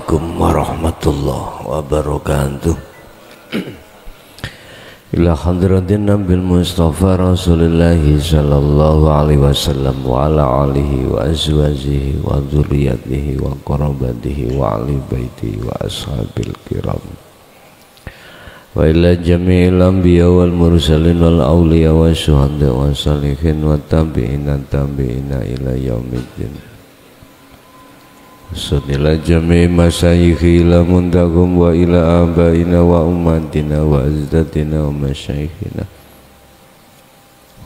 Assalamualaikum warahmatullahi wabarakatuh. Ila hadratin Nabil Mustafa Rasulullah sallallahu alaihi wasallam wa ala alihi wa azwajihi wa dzurriyyatihi wa qarabatihi wa ahli baitihi wa ashabil kiram. Wa ila jami'il anbiya wal mursalin wal awliya wa syuhada wa salihin wa tabi'ina ila yaumiddin. Ila jami' masyayikhi ila muntakum wa ila abaina wa ummatina wa azdatina wa masyayikhina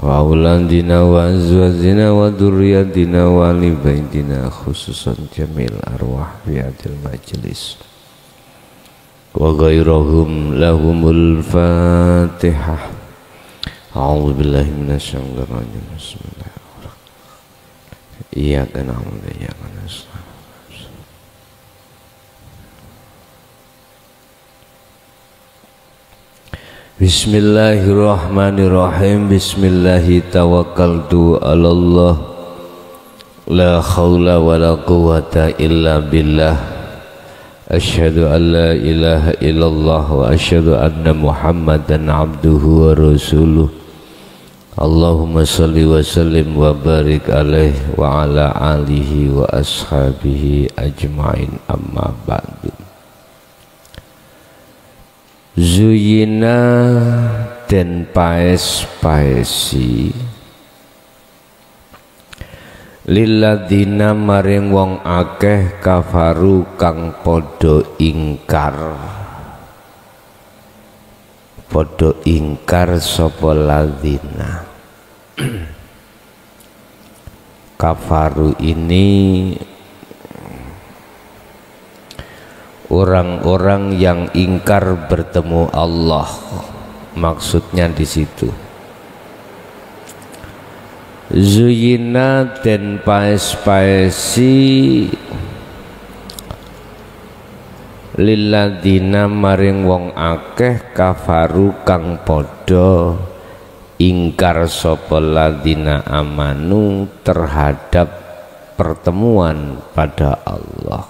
wa aulandina wa azwajina wa durriyatina wa ahli baitina khususan jamil arwah biadil majlis wa ghairahum lahumul fatihah. A'udzu billahi minasyaitonir rajim. Bismillahirrahmanirrahim. Iyyaka na'budu wa iyyaka nasta'in. Bismillahirrahmanirrahim. Bismillahi tawakkaltu ala Allah. La khawla wa la quwwata illa billah. Asyhadu an la ilaha illallah wa asyhadu anna Muhammadan abduhu wa rasuluh. Allahumma salli wa sallim wa barik alaihi wa ala alihi wa ashabihi ajma'in, amma ba'du. Zuyina den paes-paesi lilladina maring wong akeh kafaru kang podo ingkar sapa ladina. Kafaru ini orang-orang yang ingkar bertemu Allah, maksudnya di situ. Zuyina den paes-paesi lilladina maring wong akeh kafaru kang padha ingkar sapa ladina amanu terhadap pertemuan pada Allah.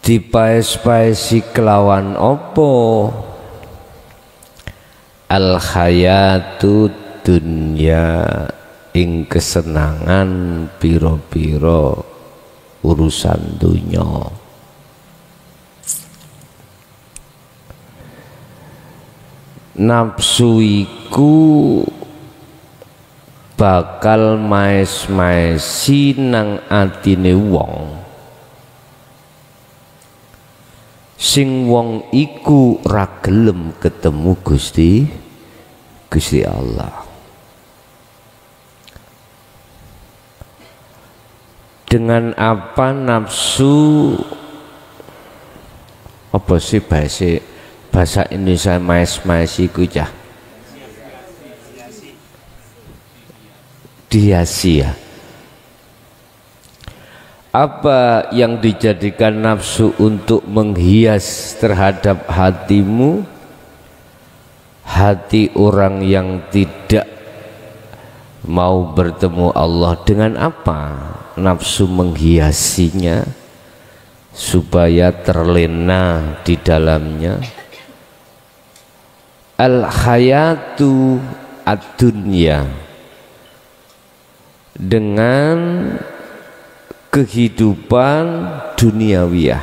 Dipaes-paesi kelawan opo? Al hayatu dunya, ing kesenangan piro-piro urusan dunya. Nafsu iku bakal maes-maesi nang atine wong sing wong iku ra gelem ketemu Gusti Allah. Dengan apa nafsu, apa sih bahasa Indonesia maes-maesi ku cah? Dihiasi ya. Apa yang dijadikan nafsu untuk menghias terhadap hatimu? Hati orang yang tidak mau bertemu Allah, dengan apa nafsu menghiasinya supaya terlena di dalamnya? Al hayatu ad-dunya, dengan kehidupan duniawiyah.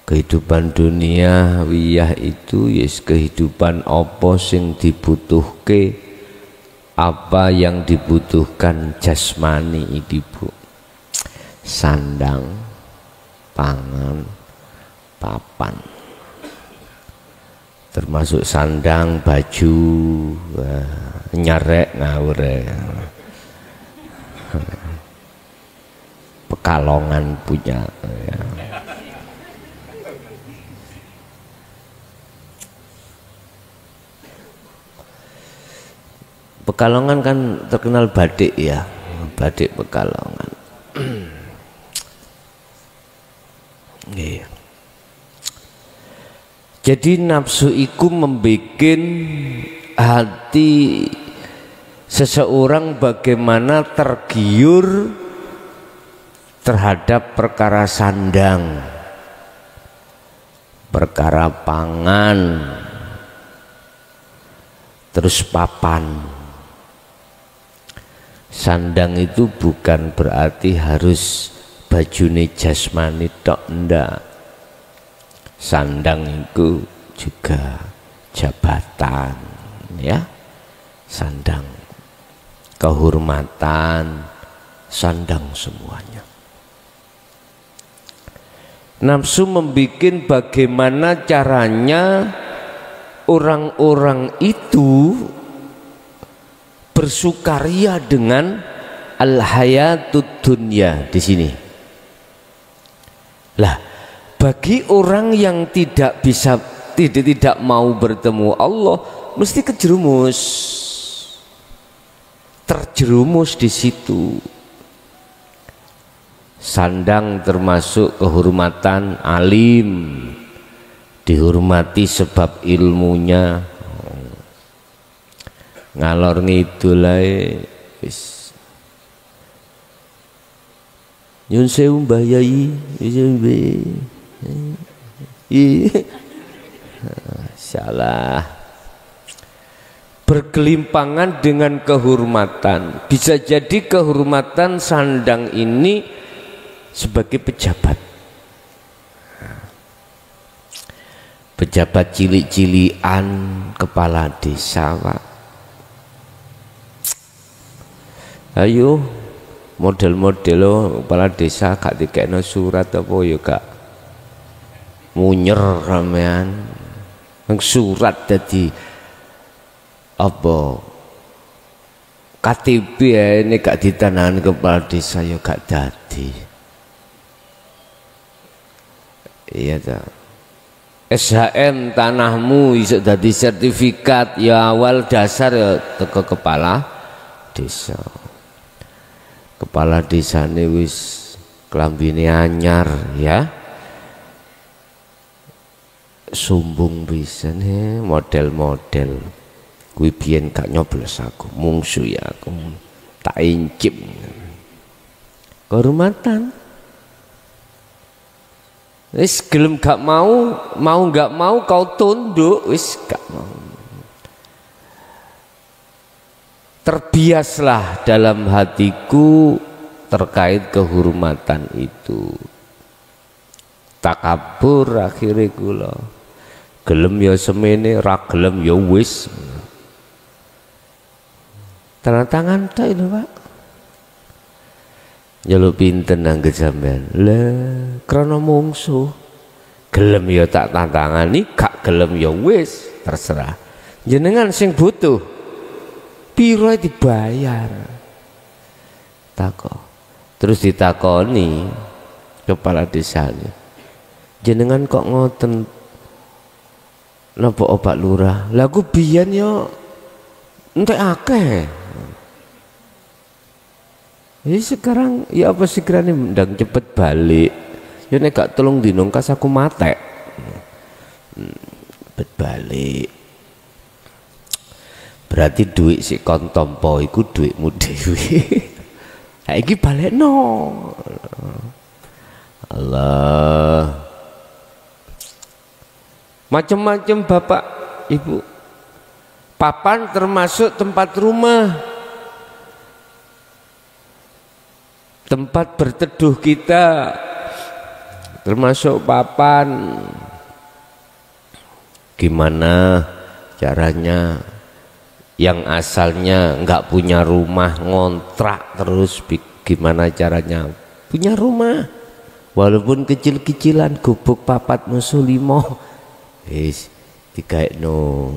Kehidupan duniawiyah itu yes kehidupan apa sing dibutuhke, apa yang dibutuhkan jasmani iki Bu. Sandang, pangan, papan. Termasuk sandang, baju, nyarek ngawur, Pekalongan punya ya. Pekalongan kan terkenal batik ya, batik Pekalongan. Iya. Jadi nafsu iku membikin hati seseorang bagaimana tergiur terhadap perkara sandang, perkara pangan, terus papan. Sandang itu bukan berarti harus bajune jasmani tok, ndak. Sandang itu juga jabatan, ya. Sandang kehormatan, sandang semuanya. Nafsu membikin bagaimana caranya orang-orang itu bersukaria dengan al-hayatud dunya di sini. Lah, bagi orang yang tidak mau bertemu Allah, mesti kejerumus, terjerumus di situ. Sandang termasuk kehormatan alim, dihormati sebab ilmunya. Ngalor ngidul ae wis nyun sewu Mbah Yai salah. Bergelimpangan dengan kehormatan. Bisa jadi kehormatan sandang ini sebagai pejabat, pejabat cilik-cilikan, kepala desa, Pak. Ayo model-model lo kepala desa gak dikekno surat apa ya gak munyer ramean nang surat dadi apa KTP ya ini gak ditandakan kepala desa ya gak dadi. Iya ta. SHM tanahmu iso dadi sertifikat ya awal dasar ya teko kepala desa. Kepala desane wis klambine anyar ya. Sumbung pisan model-model. Kuwi biyen gak nyoblos aku, mungsu ya aku. Tak incip. Kehormatan. Wis gelem gak mau gak mau kau tunduk, wis gak mau. Terbiaslah dalam hatiku terkait kehormatan itu. Takabur akhirnya kula gelem ya semene, ra gelem ya wis. Tanda tangan tak itu Pak. Njaluk pinten nang sampean. Lah krana mungsuh. Gelem ya tak tantangani, gak gelem ya wis, terserah. Jenengan sing butuh piro dibayar. Takok. Terus ditakoni kepala desanya. Jenengan kok ngoten napa obat lurah? Lah ku biyen yo entek akeh. Sekarang ya apa sekiranya ndang cepet balik. Ya nek gak tolong dino kas aku matek. Cepet balik. Berarti duit si kontompo iku duitmu dewi. Iki balekno. Allah. Macam-macam Bapak Ibu. Papan termasuk tempat rumah. Tempat berteduh kita termasuk papan. Gimana caranya yang asalnya nggak punya rumah ngontrak terus, gimana caranya punya rumah walaupun kecil-kecilan, gubuk papat musulimo wis dikaekno.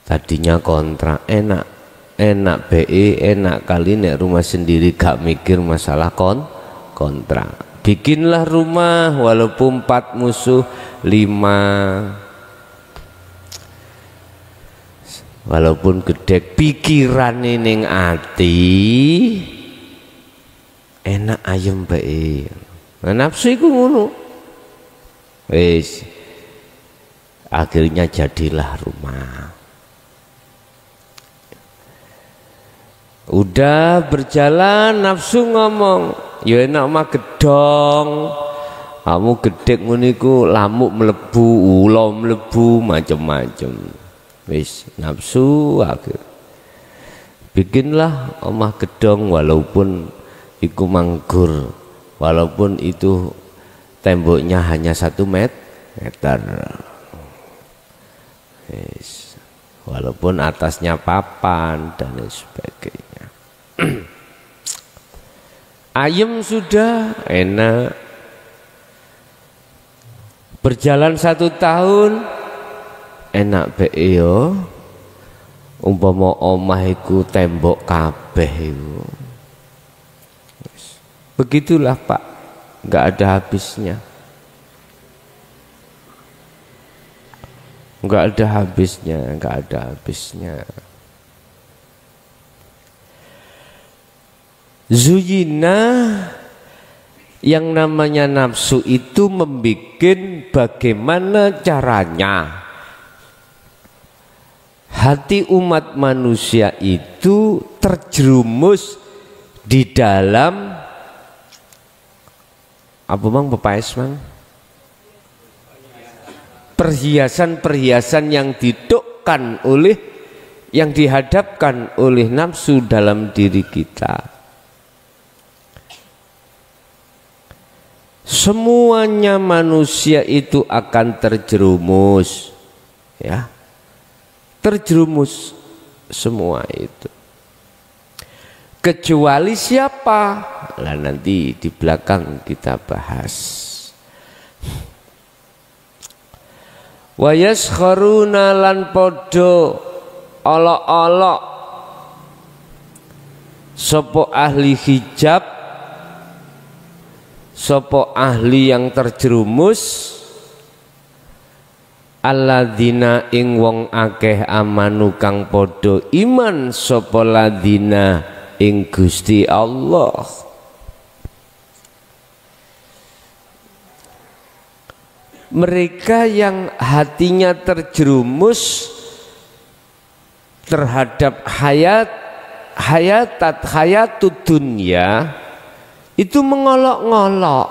Tadinya kontrak enak BE enak kali nek rumah sendiri gak mikir masalah kontrak. Bikinlah rumah walaupun 4 musuh 5, walaupun gede pikiran ning ati enak ayem bae. Nafsu iku ngono. Wis akhirnya jadilah rumah. Udah berjalan nafsu ngomong, ya enak mah gedong. Kamu gedek nguniku lamuk melebu, ulo melebu, macem-macem. Wis nafsu akhir. Bikinlah omah gedong walaupun iku manggur, walaupun itu temboknya hanya 1 meter. Wis. Walaupun atasnya papan dan lain sebagainya. Ayem sudah enak. Berjalan 1 tahun enak be yo. Umpama omah iku tembok kabeh iku. Begitulah Pak, nggak ada habisnya. Nggak ada habisnya, nggak ada habisnya. Zuyina, yang namanya nafsu itu membikin bagaimana caranya hati umat manusia itu terjerumus di dalam apa mang pepais mang? Perhiasan-perhiasan yang didukkan oleh, yang dihadapkan oleh nafsu dalam diri kita. Semuanya manusia itu akan terjerumus, ya, terjerumus semua itu. Kecuali siapa? Lah nanti di belakang kita bahas. Wa yaskharuna lan podo olok-olok sopo ahli hijab, sopo ahli yang terjerumus, alladzina ing wong akeh amanu kang podo iman sopo ladina ing Gusti Allah. Mereka yang hatinya terjerumus terhadap hayatud dunya itu mengolok-ngolok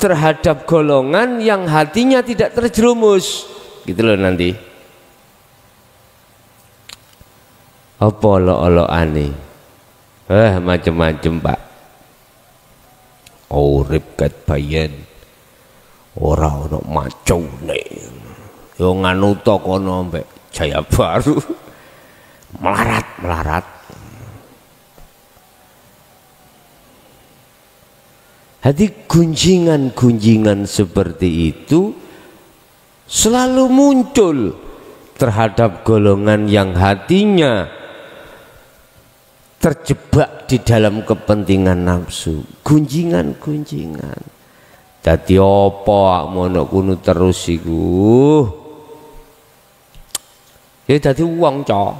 terhadap golongan yang hatinya tidak terjerumus, gitu loh nanti. Apa olok-olokane? Macam-macam Pak. Urip ket bayen. Ora ono macune. Yo nganu to kono mbek Jaya Baru. Melarat. Hati gunjingan-gunjingan seperti itu selalu muncul terhadap golongan yang hatinya terjebak di dalam kepentingan nafsu. Gunjingan-gunjingan. Dadi apa mono kuno terus iku? Ya dadi wong cok.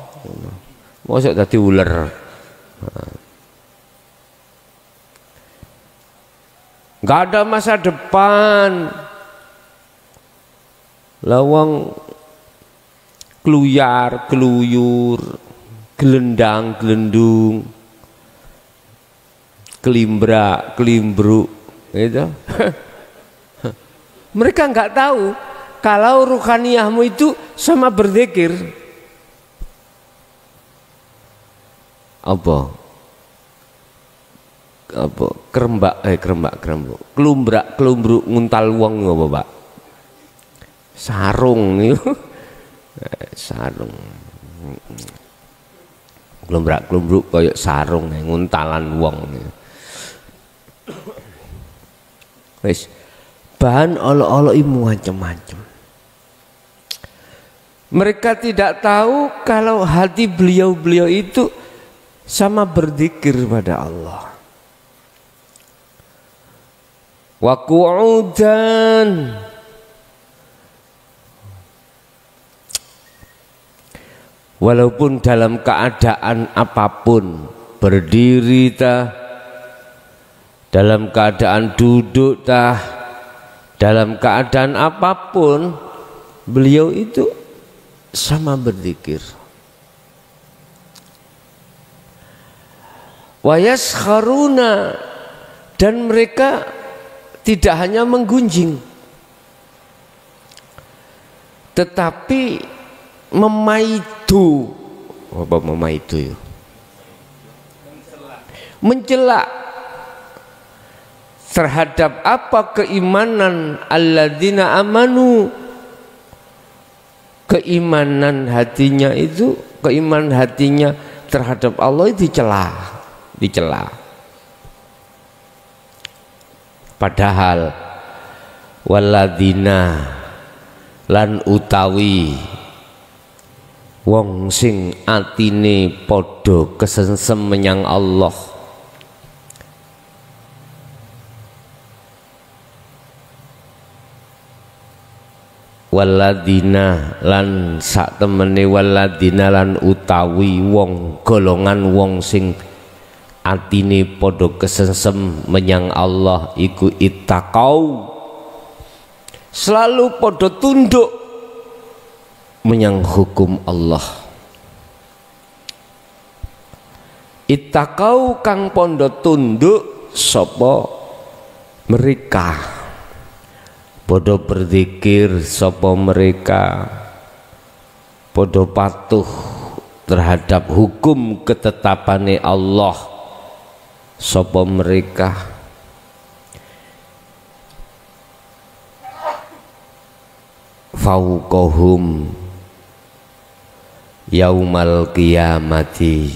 Mosok dadi uler. Enggak ada masa depan. Lawang kluyar, keluyur, gelendang, gelendung, kelimbra, kelimbruk, gitu. Mereka nggak tahu kalau ruhaniyahmu itu sama berzikir. Apa kerembak kelumbrak kelumbruk nguntal wong apa Pak? Sarung itu. Sarung. Kelumbrak kelumbruk kayak sarung nguntalan wong. Wis bahan olok-olok imu macam-macam. Mereka tidak tahu kalau hati beliau-beliau itu sama berzikir pada Allah. Wa qu'udan, walaupun dalam keadaan apapun, berdiri tah, dalam keadaan duduk tah, dalam keadaan apapun beliau itu sama berzikir. Wa yaskharuna, dan mereka tidak hanya menggunjing tetapi memaidu. Apa memaidu ya? Mencela terhadap apa keimanan alladzina amanu, keimanan hatinya itu, keimanan hatinya terhadap Allah itu dicela. Padahal walladzina lan utawi wong sing atine padha kesensem menyang Allah, walladzina lan sak temene walladzina lan utawi wong golongan wong sing atine padha kesensem menyang Allah iku ittaqau, selalu padha tunduk menyang hukum Allah. Ittaqau kang padha tunduk sapa mereka, padha berzikir sapa mereka, padha patuh terhadap hukum ketetapane Allah sapa mereka. Fauqahum yaumal qiyamati,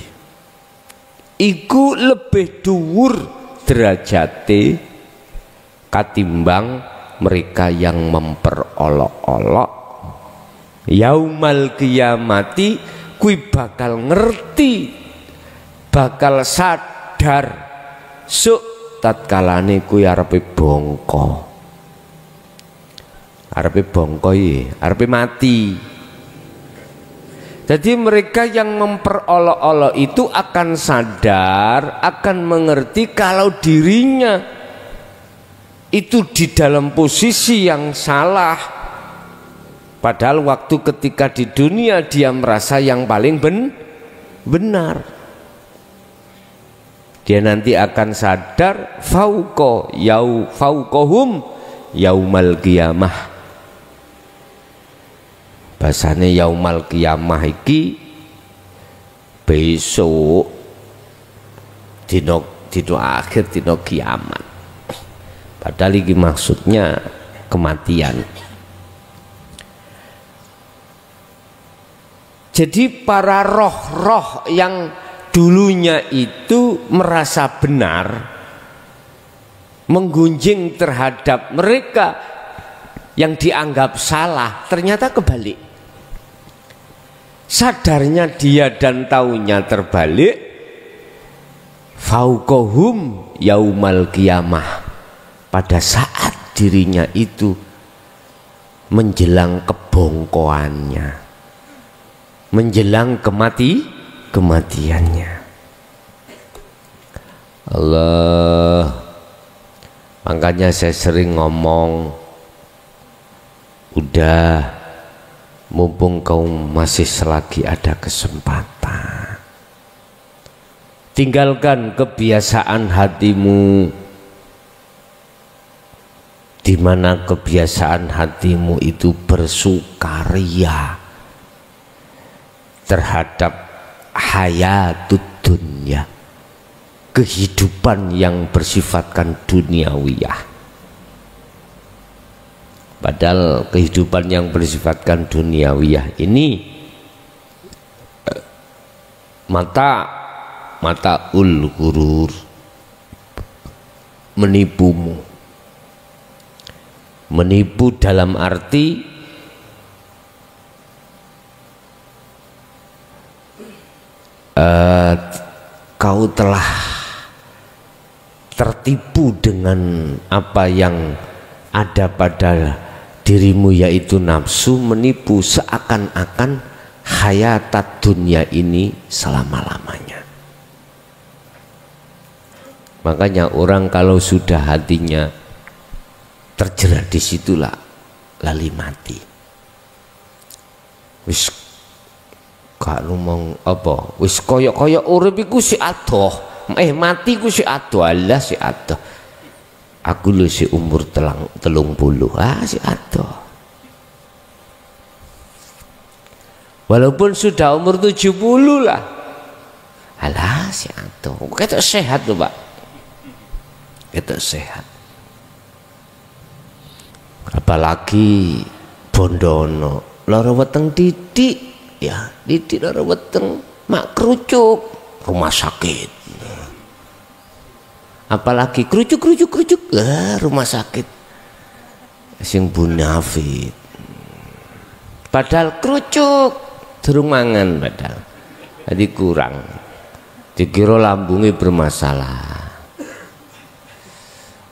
iku lebih dhuwur derajate katimbang mereka yang memperolok-olok. Yaumal qiyamati kui bakal ngerti, bakal sadar suk tatkalane kuwi arepe bongko. Arepe bongko iki, arepe mati. Jadi mereka yang memperolok-olok itu akan sadar, akan mengerti kalau dirinya itu di dalam posisi yang salah. Padahal waktu ketika di dunia dia merasa yang paling benar. Dia nanti akan sadar fauqahum yaumal qiyamah. Bahasane yaumal qiyamah iki besok dino akhir, dino kiamat. Padahal iki maksudnya kematian. Jadi para roh-roh yang dulunya itu merasa benar, menggunjing terhadap mereka yang dianggap salah, ternyata kebalik. Sadarnya dia dan taunya terbalik. Fauqahum yaumal qiyamah, pada saat dirinya itu menjelang kebongkoannya, menjelang kematiannya. Allah, makanya saya sering ngomong, udah, mumpung kau masih selagi ada kesempatan, tinggalkan kebiasaan hatimu, di mana kebiasaan hatimu itu bersukaria terhadap hayatud dunya, kehidupan yang bersifatkan duniawiyah. Padahal kehidupan yang bersifatkan duniawiyah ini mata ul gurur, menipu dalam arti kau telah tertipu dengan apa yang ada pada dirimu, yaitu nafsu, menipu seakan-akan hayatat dunia ini selama-lamanya. Makanya orang kalau sudah hatinya terjerat di situlah lali mati. Wis gak ngomong apa, wis kaya urip iku si adoh, mati ku si adoh, alah si adoh. Aku lho si umur 30, si adoh. Walaupun sudah umur 70 lah, alah si adoh. Ketok sehat lho Pak, ketok sehat. Apalagi bondono lara weteng didik, ya didik lara weteng mak kerucuk rumah sakit. Apalagi kerucuk rumah sakit sing bunafit. Padahal kerucuk durung mangan, padahal jadi kurang, dikira lambungnya bermasalah.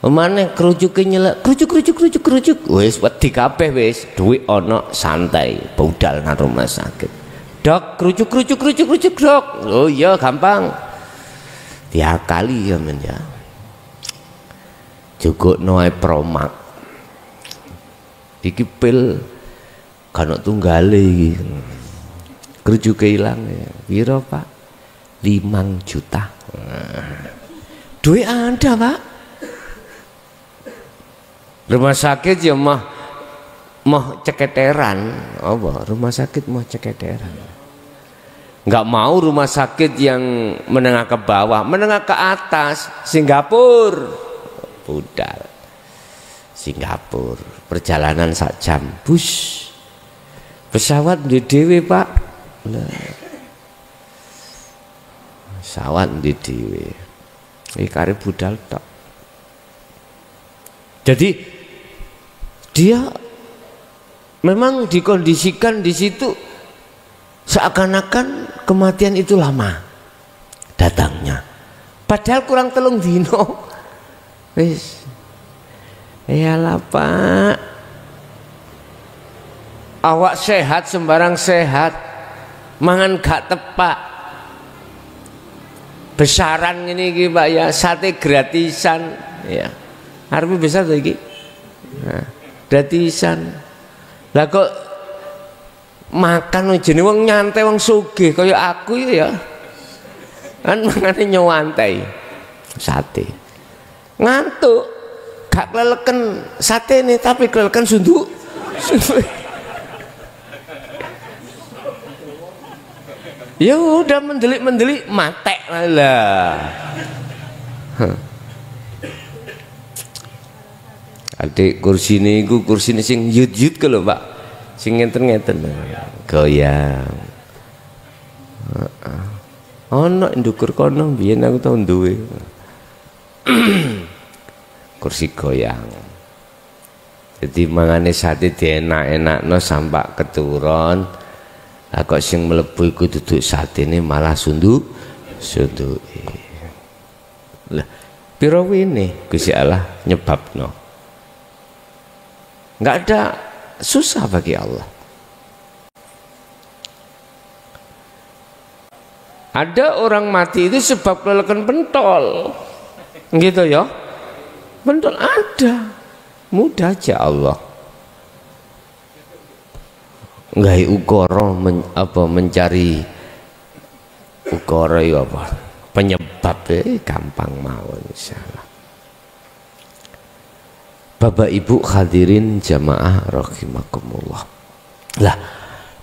Mana kerucuke nyelek, kerucuk, wis wedi kabeh wis, duit ono santai, budal nang rumah sakit. Dok, kerucuk dok. Oh iya gampang. Tiap kali ya men ya. Cukup noe promak. Iki pil kan tunggale iki. Kerucuke ilang ya. Piro Pak? 5 juta. Duit ada Pak. Rumah sakit ya mah ceketeran, apa? Rumah sakit mah ceketeran. Nggak mau rumah sakit yang menengah ke bawah, menengah ke atas. Singapura, budal. Singapura, perjalanan sak jam, bus, pesawat di dewe Pak. Pesawat di dewe. Iki karep budal tok. Jadi dia memang dikondisikan di situ seakan-akan kematian itu lama datangnya. Padahal kurang 3 dino. Wis. Iyalah Pak. Awak sehat sembarang sehat. Mangan gak tepak. Besaran ini iki Pak ya, sate gratisan ya. Arep besar to iki. Nah, gratisan. Lah kok makan jenenge wong nyantai wong sugih kaya aku ya. Kan mangane nyowantai sate. Ngantuk gak keleleken satene tapi keleleken sunduk. Ya udah mendelik-mendelik matek lah. Adik kursi ini sing yut-yut ke lho Pak, sing ngeten-ngeten goyang. Ono ndukur kono biyen aku tau duwe kursi goyang. Jadi mangane sate dienak-enakno sampak keturun. Lah kok sing mlebu iku duduk satene malah sunduki. Lah piro wene Gusti Allah nyebabno. Nggak ada susah bagi Allah. Ada orang mati itu sebab kelelekan pentol, gitu ya. Pentol ada, mudah aja Allah. Nggak ukoro mencari ukoro apa penyebab gampang mawon insyaallah. Bapak Ibu hadirin jamaah rahimakumullah. Lah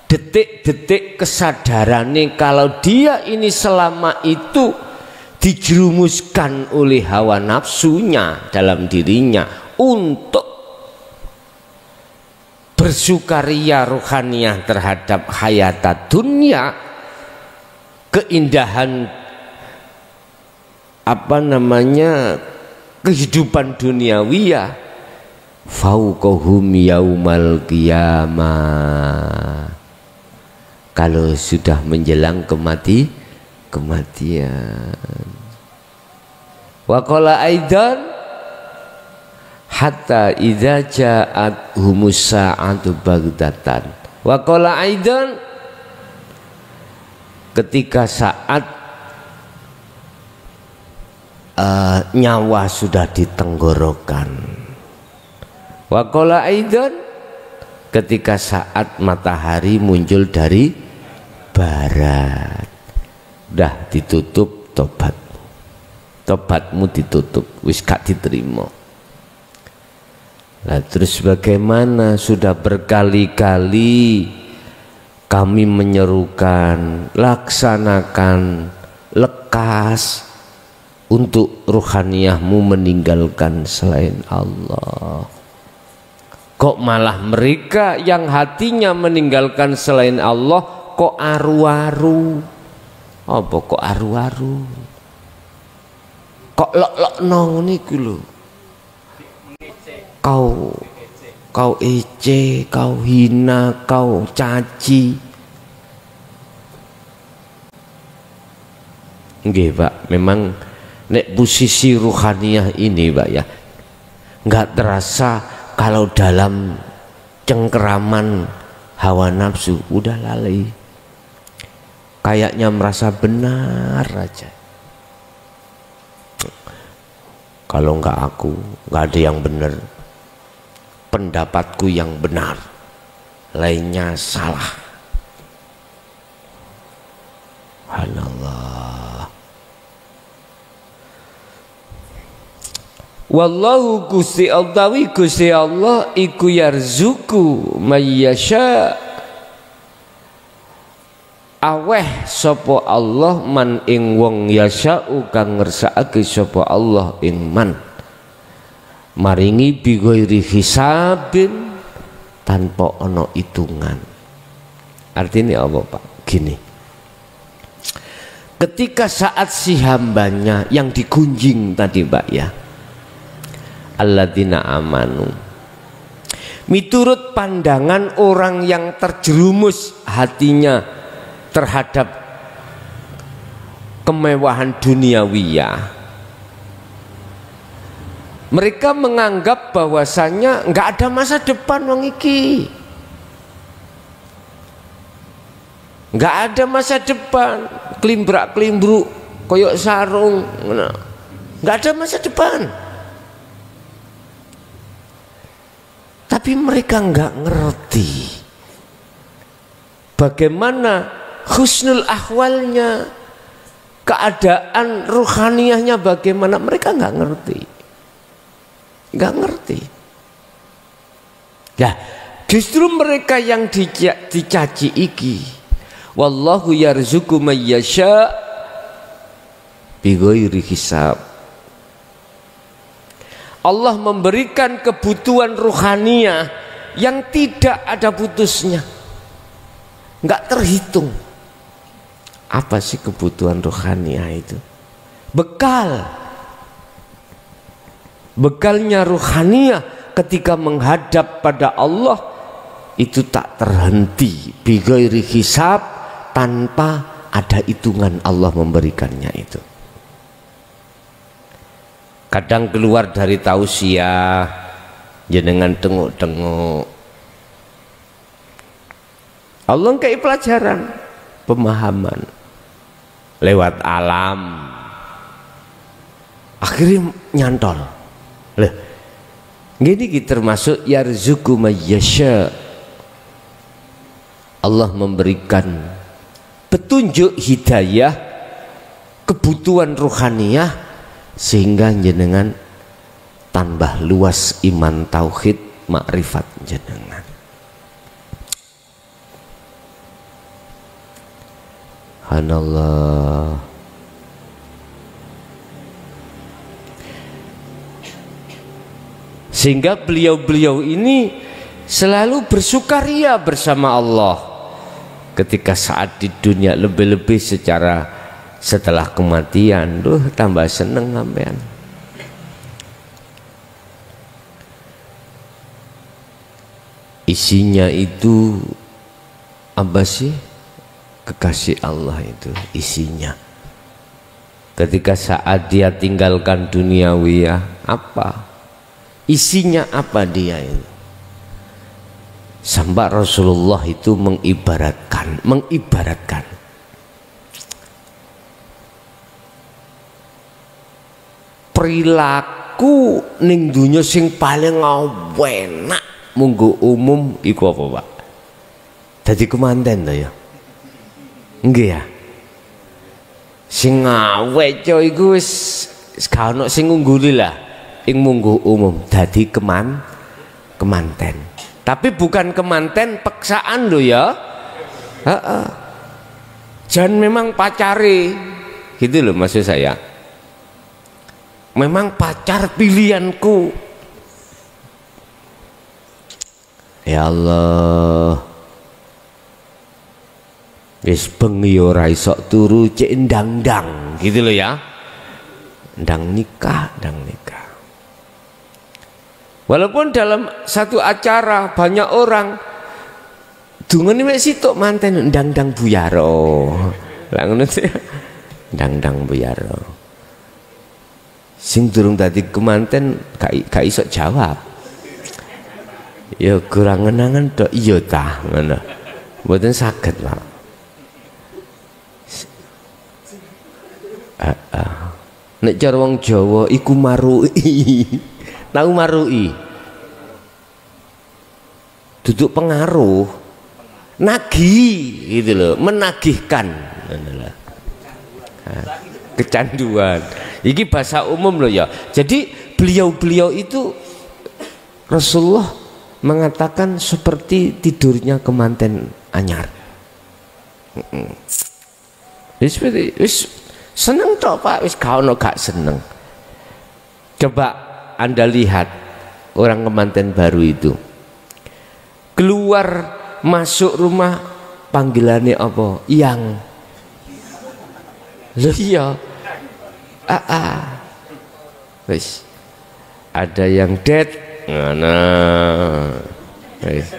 detik-detik kesadaran nih kalau dia ini selama itu dijerumuskan oleh hawa nafsunya dalam dirinya untuk bersukaria rohaniah terhadap hayat dunia, keindahan kehidupan duniawiyah, fauqahum yaumal qiyamah. Kalau sudah menjelang kematian. Wa qala aidan hatta idza ja'at humus sa'atu bagdatan. Wa qala aidan ketika saat nyawa sudah di tenggorokan. Wa qala aidan, ketika saat matahari muncul dari barat, udah ditutup tobatmu ditutup, wis gak diterima. Nah, terus bagaimana? Sudah berkali-kali kami menyerukan, laksanakan, lekas untuk ruhaniyahmu meninggalkan selain Allah. Kok malah mereka yang hatinya meninggalkan selain Allah kok aru-aru? Apa kok aru-aru? Kok lok-lok nong niku lho. Kau ece, kau hina, kau caci. Nggih, Pak, memang nek posisi ruhaniyah ini, Pak ya, nggak terasa kalau dalam cengkeraman hawa nafsu udah lalai. Kayaknya merasa benar aja. Kalau nggak aku, nggak ada yang benar. Pendapatku yang benar, lainnya salah. Subhanallah. Wallahu Gusti Allah iku yarzuku mayyasha, aweh sapa Allah man ing wong yasha'u kang ngersakake sapa Allah ing man, maringi bi ghairi hisabin, tanpa ana hitungan. Artinya apa, Pak? Gini, ketika saat si hambanya yang digunjing tadi, Pak ya, alladzina amanu, miturut pandangan orang yang terjerumus hatinya terhadap kemewahan duniawiyah, mereka menganggap bahwasanya nggak ada masa depan wong iki, nggak ada masa depan, klimbrak klimbruk koyok sarung, nggak ada masa depan. Tapi mereka nggak ngerti bagaimana husnul ahwalnya, keadaan ruhaniyahnya bagaimana, mereka nggak ngerti. Nggak ngerti. Ya, justru mereka yang dicaci iki. Wallahu yarzuqu mayyasha bighairi hisab. Allah memberikan kebutuhan ruhaniyah yang tidak ada putusnya, nggak terhitung. Apa sih kebutuhan ruhaniyah itu? Bekalnya ruhaniyah ketika menghadap pada Allah itu tak terhenti, bighairi hisab, tanpa ada hitungan Allah memberikannya itu. Kadang keluar dari tausiah jenengan tengok-tengok, Allah kayak pelajaran, pemahaman lewat alam, akhirnya nyantol. Loh, gini termasuk yarzuqu mayyasha, Allah memberikan petunjuk hidayah, kebutuhan ruhaniyah, sehingga jenengan tambah luas iman tauhid makrifat jenengan. Subhanallah. Sehingga beliau-beliau ini selalu bersukaria bersama Allah ketika saat di dunia, lebih-lebih setelah kematian. Tambah seneng sampean. Isinya itu apa sih? Kekasih Allah itu isinya. Ketika saat dia tinggalkan duniawiyah, apa? Isinya apa dia itu? Sampai Rasulullah itu mengibaratkan perilaku aku ning dunya sing paling enak munggo umum iku apa, Pak? Dadi kemanten to ya. Nggih ya. Sing awet yo iku wis gak ono sing ngungguli lah. Ing munggo umum dadi kemanten. Tapi bukan kemanten paksaan lho ya. Heeh. Jangan memang pacare. Gitu loh maksud saya. Memang pacar pilihanku. Ya Allah. Wis bengi ora iso turu cek ndang-ndang gitu loh ya. Ndang nikah. Walaupun dalam satu acara banyak orang dungane mek sitok manten ndang-ndang buyaro. Lah ngono sih. Ndang-ndang buyaro. Sing durung dadi kemanten gak iso jawab. Ya kurang ngenangan tok iya ta ngono. Mboten saged, Pak. Nek cara wong Jawa iku marui. Tahu marui? Duduk pengaruh. Nagih gitu loh, menagihkan. Kecanduan. Iki bahasa umum loh ya. Jadi beliau-beliau itu Rasulullah mengatakan seperti tidurnya kemanten anyar. Wis seneng tok Pak, wis gak ono gak seneng. Coba Anda lihat orang kemanten baru itu keluar masuk rumah panggilannya apa? Yang loh iya. Wis ada yang dead nah wis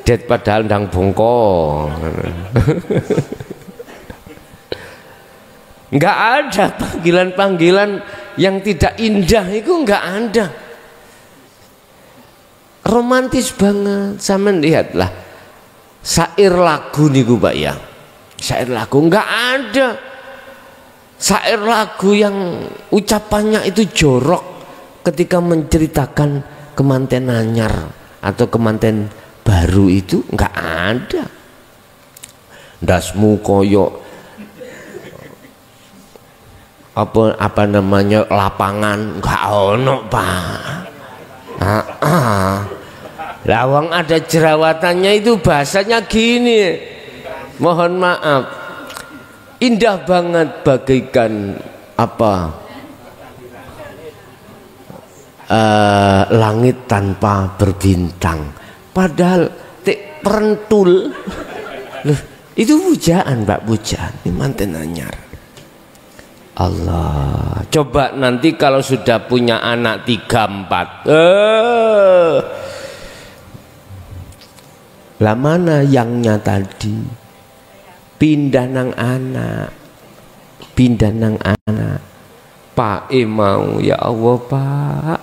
dead padahal ndang bongko. Enggak ada panggilan-panggilan yang tidak indah itu enggak ada. Romantis banget. Sampeyan lihatlah syair lagu niku Pak ya. Syair lagu enggak ada. Syair lagu yang ucapannya itu jorok ketika menceritakan kemanten anyar atau kemanten baru itu enggak ada. Ndasmu koyok apa namanya lapangan enggak ono Pak. Lawang ada jerawatannya itu bahasanya gini. Mohon maaf. Indah banget bagaikan apa? Langit tanpa berbintang. Padahal perentul. Loh, itu pujaan Pak, pujaan. Ini manten anyar. Allah, coba nanti kalau sudah punya anak 3-4 lah mana yangnya tadi pindah nang anak Pak mau ya Allah Pak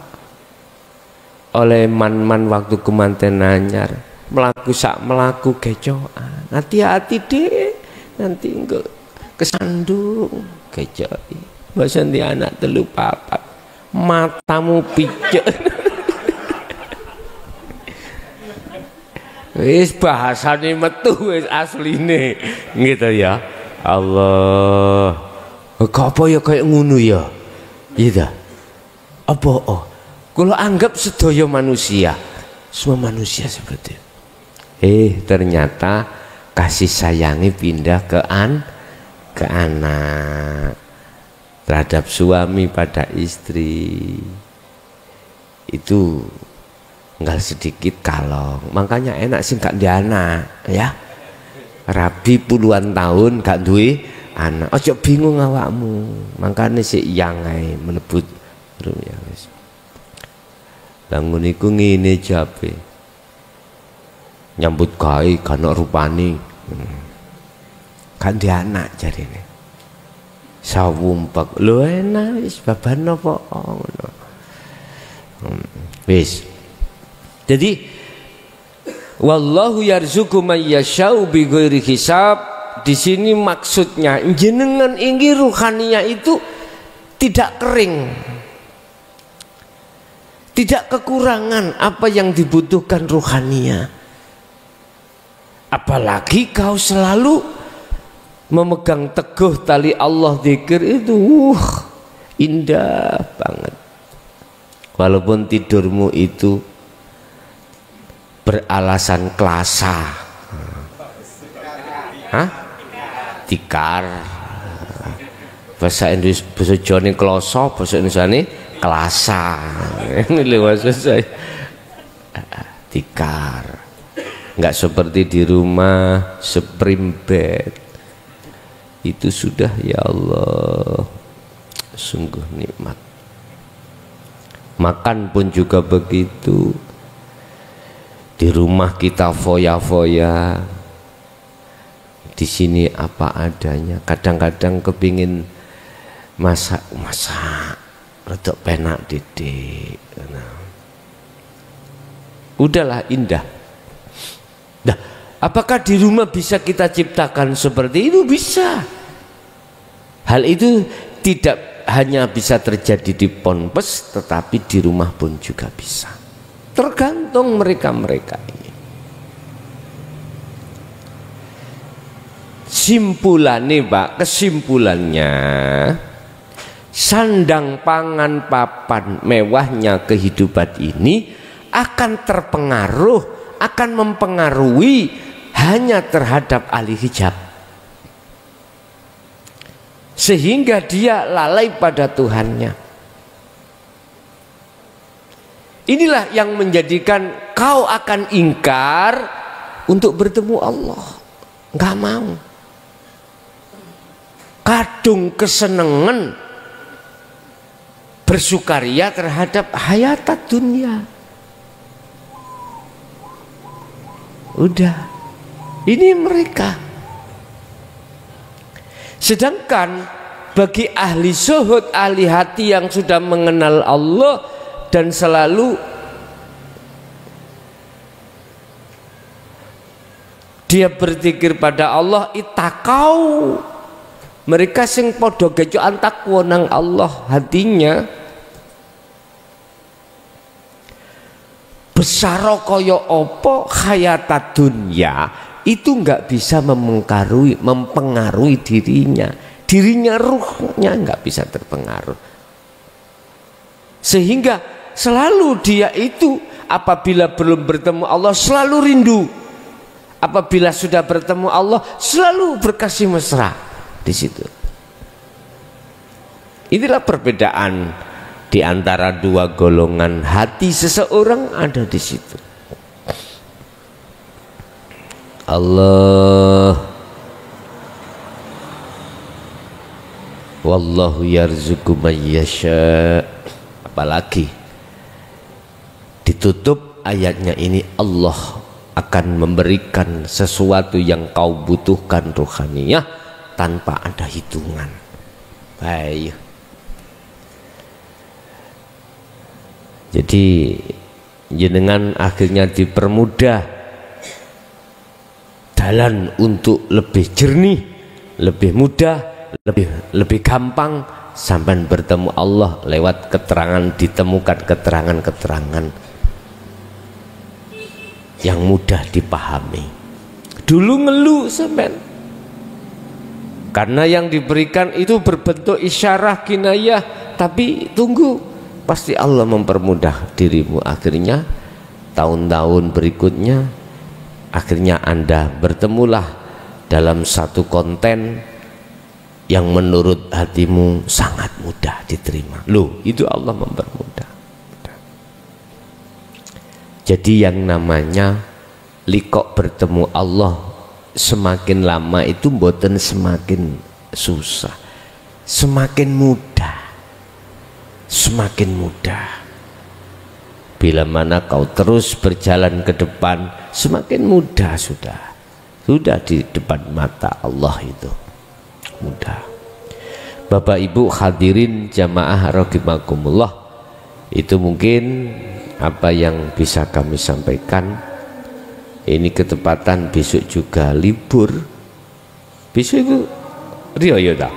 oleh man waktu kemanten anyar melaku kecoan hati-hati deh nanti enggak kesandung kejai bahasa di anak telu papat matamu pijet. Wis bahasane metu wis asline gitu ya. Allah apa ya kayak ngono ya iya apa kalau anggap sedaya manusia semua manusia seperti itu. Ternyata kasih sayangi pindah ke anak terhadap suami pada istri itu enggak sedikit kalong. Makanya enak sih gak di anak ya rabi puluhan tahun gak duwe anak ojo bingung awakmu makanya si yang ae melebut ya wis bangun iku ngene jabe nyambut gawe kana rupane kan dia anak jadi ini sawumpak lu enak wis baban apa ngono wis jadi wallahu yarzuqu may yashau bi ghairi hisab. Di sini maksudnya jenengan ingin ruhaninya itu tidak kering tidak kekurangan apa yang dibutuhkan ruhania. Apalagi kau selalu memegang teguh tali Allah, zikir itu indah banget. Walaupun tidurmu itu beralasan kelasa, tikar, bahasa Indonesia, bahasa Jawa ini kloso, bahasa Indonesia ini kelasa. Ini lewat saya tikar, nggak seperti di rumah spring bed. Itu sudah, ya Allah, sungguh nikmat. Makan pun juga begitu. Di rumah kita foya-foya, di sini apa adanya. Kadang-kadang kepingin masak rodok penak didik. Nah, udahlah indah. Nah, apakah di rumah bisa kita ciptakan seperti itu? Bisa. Hal itu tidak hanya bisa terjadi di ponpes, tetapi di rumah pun juga bisa. Tergantung mereka-mereka ini. Simpulannya Pak, kesimpulannya, sandang pangan papan mewahnya kehidupan ini akan terpengaruh, akan mempengaruhi hanya terhadap ahli hijab, sehingga dia lalai pada Tuhannya. Inilah yang menjadikan kau akan ingkar untuk bertemu Allah, nggak mau. Kadung kesenangan bersukaria terhadap hayat dunia. Udah, ini mereka. Sedangkan bagi ahli zuhud, ahli hati yang sudah mengenal Allah dan selalu dia berzikir pada Allah, itakau, mereka sing podo gejokan takwa nang Allah, hatinya besar kaya opo hayat dunia itu nggak bisa mempengaruhi dirinya, ruhnya nggak bisa terpengaruh, sehingga selalu dia itu apabila belum bertemu Allah selalu rindu, apabila sudah bertemu Allah selalu berkasih mesra di situ. Inilah perbedaan di antara dua golongan hati seseorang, ada di situ. Allah, wallahu yarzuqu man yasha. Apalagi ditutup ayatnya ini, Allah akan memberikan sesuatu yang kau butuhkan ruhaniyah tanpa ada hitungan. Baik. Jadi jenengan akhirnya dipermudah jalan untuk lebih jernih, lebih mudah, lebih gampang sampai bertemu Allah lewat keterangan, ditemukan keterangan-keterangan yang mudah dipahami. Dulu ngeluh sampean karena yang diberikan itu berbentuk isyarah kinayah, tapi tunggu, pasti Allah mempermudah dirimu. Akhirnya tahun-tahun berikutnya, akhirnya Anda bertemulah dalam satu konten yang menurut hatimu sangat mudah diterima. Loh, itu Allah mempermudah. Jadi yang namanya likok bertemu Allah semakin lama itu mboten semakin susah, semakin mudah, semakin mudah. Bila mana kau terus berjalan ke depan, semakin mudah sudah di depan mata Allah itu mudah. Bapak Ibu hadirin jamaah rahimakumullah, itu mungkin apa yang bisa kami sampaikan. Ini ketepatan besok juga libur. Besok itu Rio ya tak?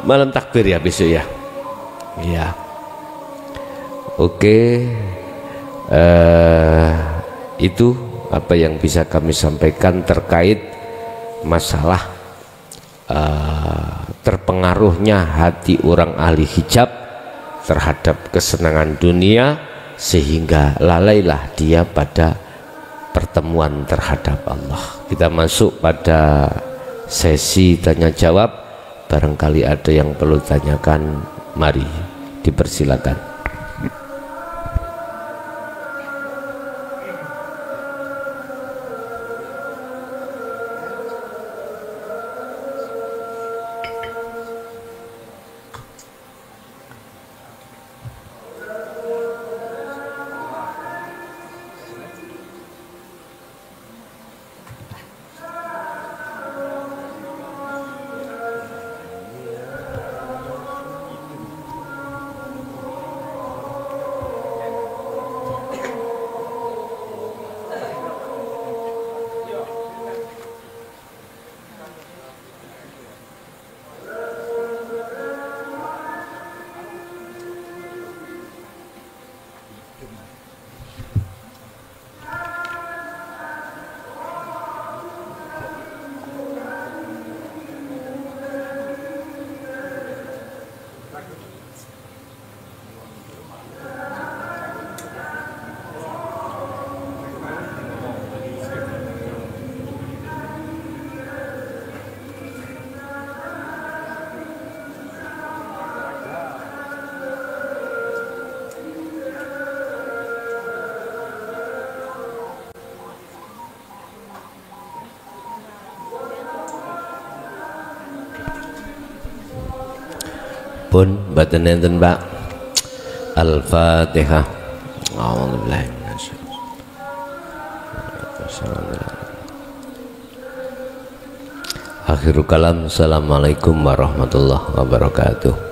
Malam takbir ya besok ya. Iya. Oke, itu apa yang bisa kami sampaikan terkait masalah terpengaruhnya hati orang ahli hijab terhadap kesenangan dunia sehingga lalailah dia pada pertemuan terhadap Allah. Kita masuk pada sesi tanya jawab. Barangkali ada yang perlu tanyakan, mari dipersilakan. Pun baten enten Pak. Al-Fatihah. A'udzubillahi minasyaitonir rajim. Akhirul kalam. Assalamualaikum warahmatullahi wabarakatuh.